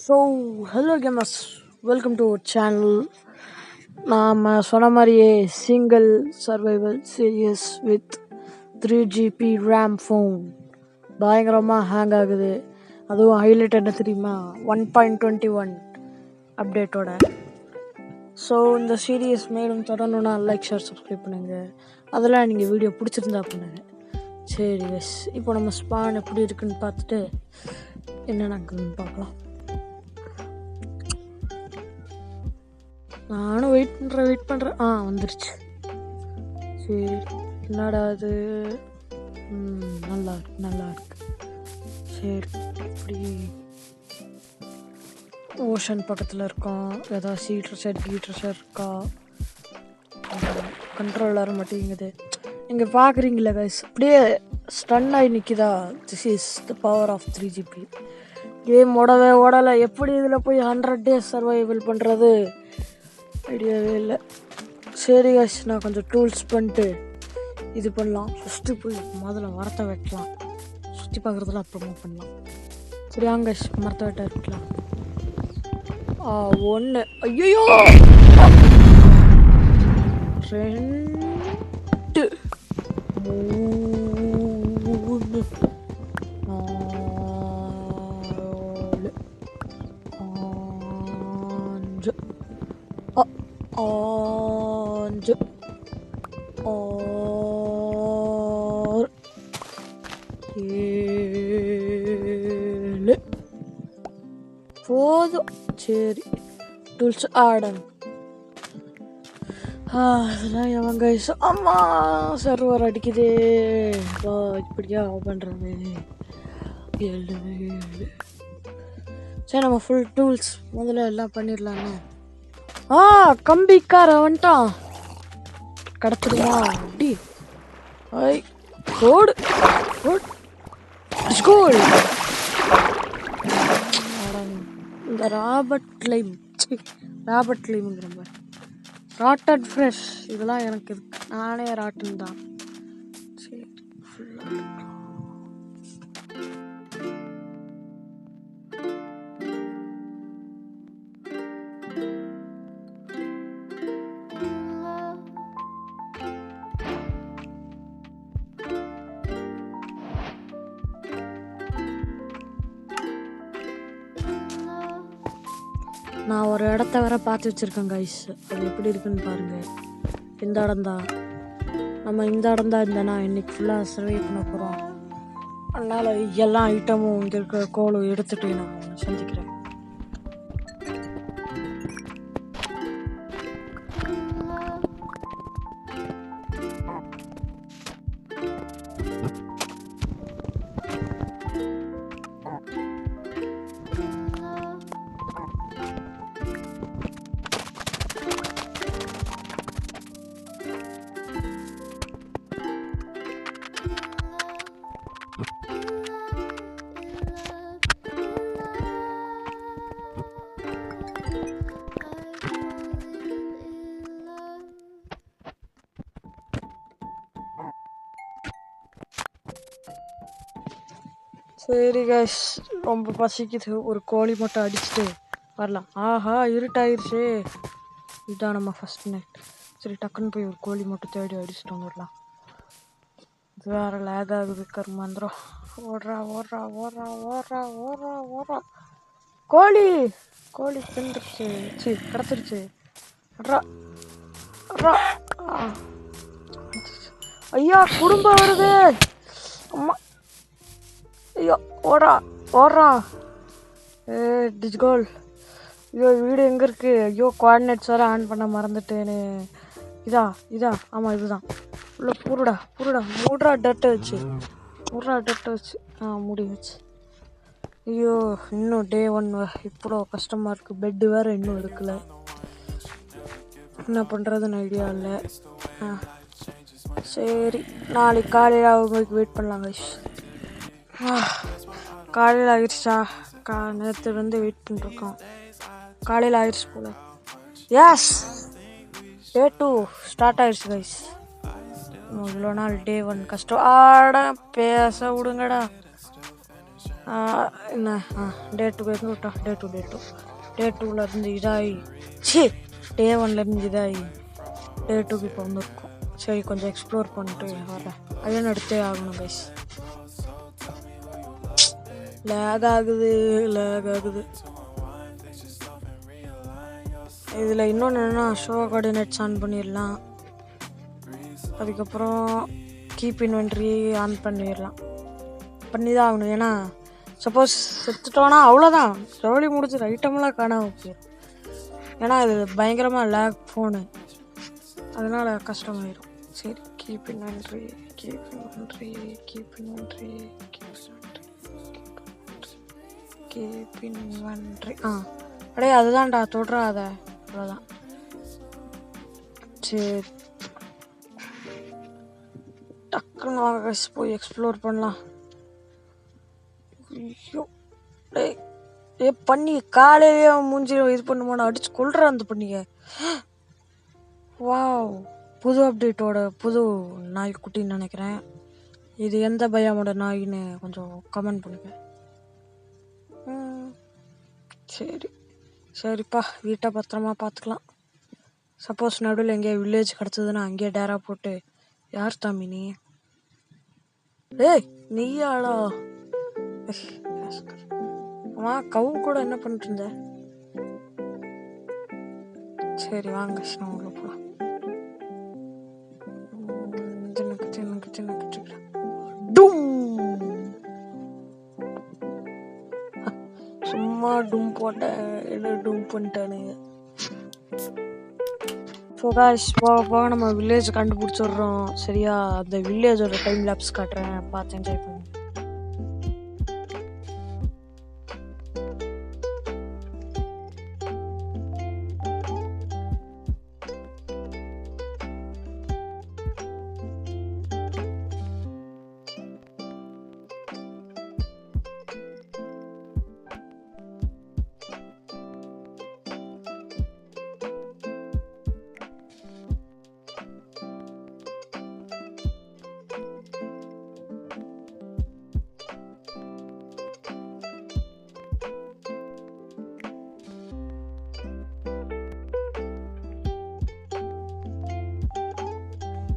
So hello gamers, welcome to channel. நாம் சொன்ன மாதிரியே single survival series with 3 GB RAM phone பயங்கரமாக hang ஆகுது. அதுவும் ஹைலைட் என்ன தெரியுமா, 1.21 அப்டேட்டோட. ஸோ இந்த சீரியஸ் மேலும் தொடரணுன்னா லைக், ஷேர், சப்ஸ்கிரைப் பண்ணுங்கள். அதெல்லாம் நீங்கள் வீடியோ பிடிச்சிருந்தா பண்ணுங்க. சரி எஸ், இப்போ நம்ம ஸ்பான் எப்படி இருக்குன்னு பார்த்துட்டு என்ன நடக்குதுன்னு பார்க்கலாம். நானும் வெயிட் பண்ணுறேன். வந்துருச்சு. சரி, என்னடா அது? நல்லா இருக்கு. சரி, இப்படி ஓஷன் பக்கத்தில் இருக்கோம். ஏதாவது கீட்ரஸர் இருக்கா? கண்ட்ரோலர் மாட்டேங்குது. நீங்கள் பார்க்குறீங்களா கைஸ், அப்படியே ஸ்டன் ஆகி நிற்கிதா? This is the power of 3 GB. Game ஓடலை. எப்படி இதில் போய் 100 days சர்வைவல் பண்ணுறது? ஐடியாவே இல்லை. சரி கைஸ், நான் கொஞ்சம் டூல்ஸ் பண்ணிட்டு இது பண்ணலாம். ஃபஸ்ட்டு போய் முதல்ல மரத்தை வெட்டலாம். சுற்றி பார்க்குறதுல அப்புறமா பண்ணலாம். சரி வாங்க கைஸ், மரத்தை வெட்ட இருக்கலாம். 1 ஐயோ 2 3 4 5 6 7 போதும். சரி, டூல்ஸ் ஆடன். அதெல்லாம் எவன் கைஸ்? அம்மா சர்வர் அடிக்குதே. இப்படியா பண்ணுறது? 7. சரி, நம்ம ஃபுல் டூல்ஸ் முதல்ல எல்லாம் பண்ணிடலான்னு. கம்பிக்கார வந்துட்டான். கடத்துடுமா? அப்படி கோடு இந்த ராபர்ட் லைம்ங்கிற மாதிரி ராட்டன் ஃப்ரெஷ் இதெல்லாம் எனக்கு இருக்கு. நானே ராட்டன் தான். சரி, ஃபுல்லாக நான் ஒரு இடத்த வேற பார்த்து வச்சுருக்கேன் கைஸ். அது எப்படி இருக்குன்னு பாருங்கள். இந்த இடம் தான் இருந்தேன்னா இன்னைக்கு ஃபுல்லாக சர்வே பண்ண போகிறோம். அதனால் எல்லா ஐட்டமும் இங்கே இருக்கிற கோலும் எடுத்துகிட்டு நான் சந்திக்கிறேன். சரி கைஸ், ரொம்ப பசிக்குது. ஒரு கோழி மட்டும் அடிச்சுட்டு வரலாம். இருட்டாயிருச்சு. இதுதான் நம்ம ஃபஸ்ட் நைட். சரி, டக்குன்னு போய் ஒரு கோழி மட்டும் தேடி அடிச்சுட்டு வந்துடலாம். இது வேறு லேக் ஆகுது. கர்மாந்திரம். ஓடுறா. கோழி தின்றுச்சு. கிடச்சிருச்சு. ஐயா, குடும்பம் வருது. அம்மா, ஐயோ ஓடுறா. டிஜ்கோல். ஐயோ, வீடு எங்கே இருக்குது? ஐயோ, கோஆர்டினேட்ஸ் வேறு ஆன் பண்ண மறந்துட்டேன்னு. இதா ஆமாம், இதுதான். உள்ள பூருடா. மூடுறா டட்டை வச்சு. மூடி வச்சு. ஐயோ, இன்னும் டே 1 இவ்வளோ கஷ்டமாக இருக்குது. பெட்டு வேறு இன்னும் எடுக்கலை. என்ன பண்ணுறதுன்னு ஐடியா இல்லை. சரி, நாளைக்கு காலையில் அவங்களுக்கு வெயிட் பண்ணலாம் கைஸ். காலையில் ஆயிடுச்சா? நேற்று வெயிட் பண்ணிருக்கோம். காலையில் ஆயிடுச்சு போல. எஸ், டே 2 ஸ்டார்ட் ஆயிடுச்சு கைஸ். இவ்வளோ நாள் டே 1 கஷ்டம். பேச விடுங்கடா. என்ன டே 2 விட்டா டே 2லேருந்து இதாகி டே 1லேருந்து இதாகி டே 2க்கு இப்போ வந்துருக்கோம். சரி, கொஞ்சம் எக்ஸ்ப்ளோர் பண்ணிட்டு வரேன். அயன் எடுத்தே ஆகணும் கைஸ். லேக் ஆகுது. இதில் இன்னொன்று என்னென்னா, ஷோ கோஆர்டினேட்ஸ் ஆன் பண்ணிடலாம். அதுக்கப்புறம் கீப் இன்வென்ட்ரி ஆன் பண்ணி தான் ஆகணும். ஏன்னா சப்போஸ் செத்துட்டோன்னா அவ்வளோதான், ஜோலி முடிஞ்சு ஐட்டமெல்லாம் காணாமல் போயிடும். ஏன்னா இது பயங்கரமாக லேக் ஃபோனு, அதனால் கஷ்டமாயிடும். சரி, கீப் இன்வென்ட்ரி அப்படியே அதுதான்டா, தொடுறாத, அவ்வளோதான். சரி, டக்குன்னு வாங்க போய் எக்ஸ்ப்ளோர் பண்ணலாம். ஐயோ பண்ணி காலையிலேயே மூஞ்சில இது பண்ணுமான்னு அடிச்சு கொள்ற அந்த பண்ணிங்க. வாவ், புது அப்டேட்டோட புது நாய்க்குட்டின்னு நினைக்கிறேன். இது எந்த பையாமோட நாயின்னு கொஞ்சம் கமெண்ட் பண்ணுங்க. சரிப்பா, வீட்டை பத்திரமா பார்த்துக்கலாம். சப்போஸ் நடுவில் எங்கேயா வில்லேஜ் கிடச்சதுன்னா அங்கேயே டேரா போட்டு, யார் தாமி நீ? நீயாடா? கவு கூட என்ன பண்ணிட்டு இருந்த? சரி வாங்க உள்ள போலாம். சும்மா டும் போட்டேன், என்ன டும் பண்ணிட்டானுங்க. ஸோ காய்ஸ், போக நம்ம வில்லேஜ் கண்டுபிடிச்சிடுறோம். சரியா, அந்த வில்லேஜோட டைம் லேப்ஸ் காட்டுறேன், பார்த்து என்ஜாய் பண்ணுங்க.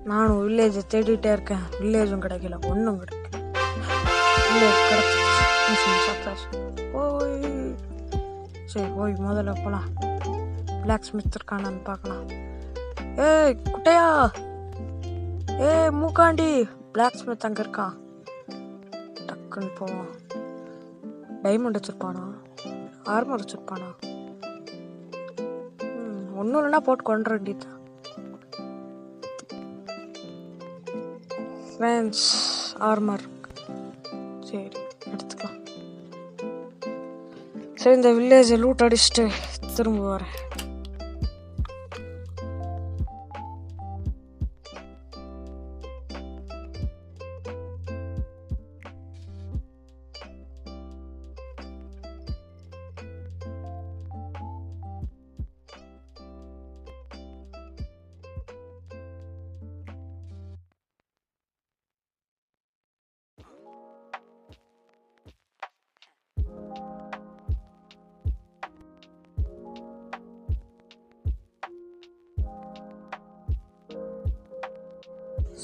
நானும் வில்லேஜை தேடிட்டே இருக்கேன், வில்லேஜும் கிடைக்கல, ஒன்றும் கிடைக்கல. வில்லேஜ் கிடச்சிச்சு. சரி, போய் முதல்ல போகலாம். பிளாக் ஸ்மித் இருக்கானான்னு பார்க்கலாம். குட்டையா, மூக்காண்டி, பிளாக் ஸ்மித் அங்கே இருக்கான். டக்குன்னு போவான். டைமண்ட் வச்சுருப்பானா, ஆர்மர் வச்சுருப்பானா? ஒன்றும் இல்லைன்னா போட்டு கொண்டு வேண்டியது. ஃப்ரெண்ட்ஸ், ஆர்மர் சரி எடுத்துக்கலாம். சரி, இந்த வில்லேஜை லூட் அடிச்சுட்டு திரும்ப வரேன்.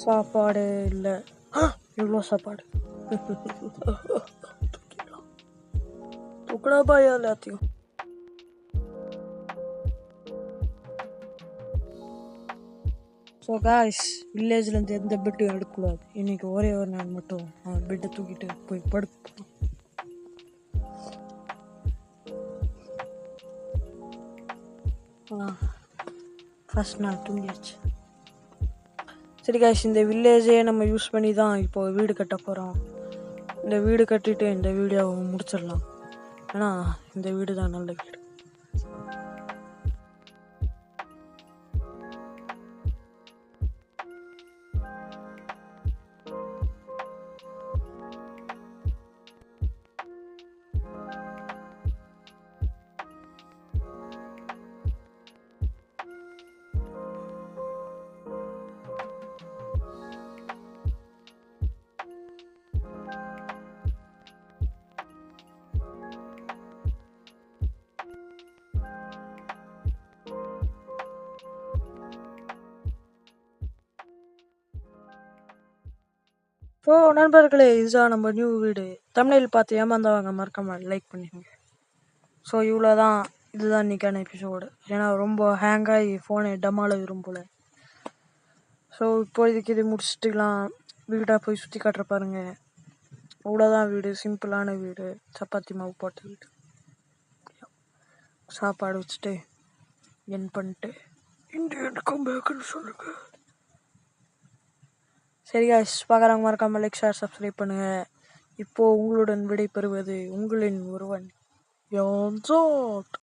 சாப்பாடு இல்லை, இவ்வளோ சாப்பாடு. தூக்கடா பாயா எல்லாத்தையும். ஸோ காய்ஸ், வில்லேஜ்லேருந்து எந்த பெட்டும் எடுக்கக்கூடாது. இன்னைக்கு ஒரே ஒரு நாள் மட்டும் பெட்டை தூக்கிட்டு போய் படுப்போம். ஃபர்ஸ்ட் நாள் தூங்கிடுச்சு. சரி காய்ஸ், இந்த வில்லேஜே நம்ம யூஸ் பண்ணி தான் இப்போ வீடு கட்ட போகிறோம். இந்த வீடு கட்டிட்டு இந்த வீடியோவை முடிச்சிடலாம். ஏன்னா இந்த வீடு தான் நல்ல வீடு. ஸோ நண்பர்களே, இதுதான் நம்ம நியூ வீடு. தமிழில் பார்த்து ஏமாந்தவங்க மறக்காம லைக் பண்ணிக்கோங்க. ஸோ இவ்வளோ தான், இதுதான் இன்றைக்கான எபிசோடு. ஏன்னா ரொம்ப ஹேங்காகி ஃபோனை டம்மால விரும்பல. ஸோ இப்போதைக்கு இது முடிச்சுட்டுலாம் வீடாக போய் சுற்றி காட்டுற பாருங்க. அவ்வளோதான் வீடு, சிம்பிளான வீடு, சப்பாத்தி மாவு போட்ட வீடு. சாப்பாடு வச்சுட்டு என் பண்ணிட்டு இந்தியன் பேக்குன்னு சொல்லுங்க. சரி guys, பார்க்குறவங்க மறக்காமல் லைக் ஷேர் சப்ஸ்கிரைப் பண்ணுங்கள். இப்போது உங்களுடன் விடை பெறுவது உங்களின் ஒருவன் யான் ஜாட்.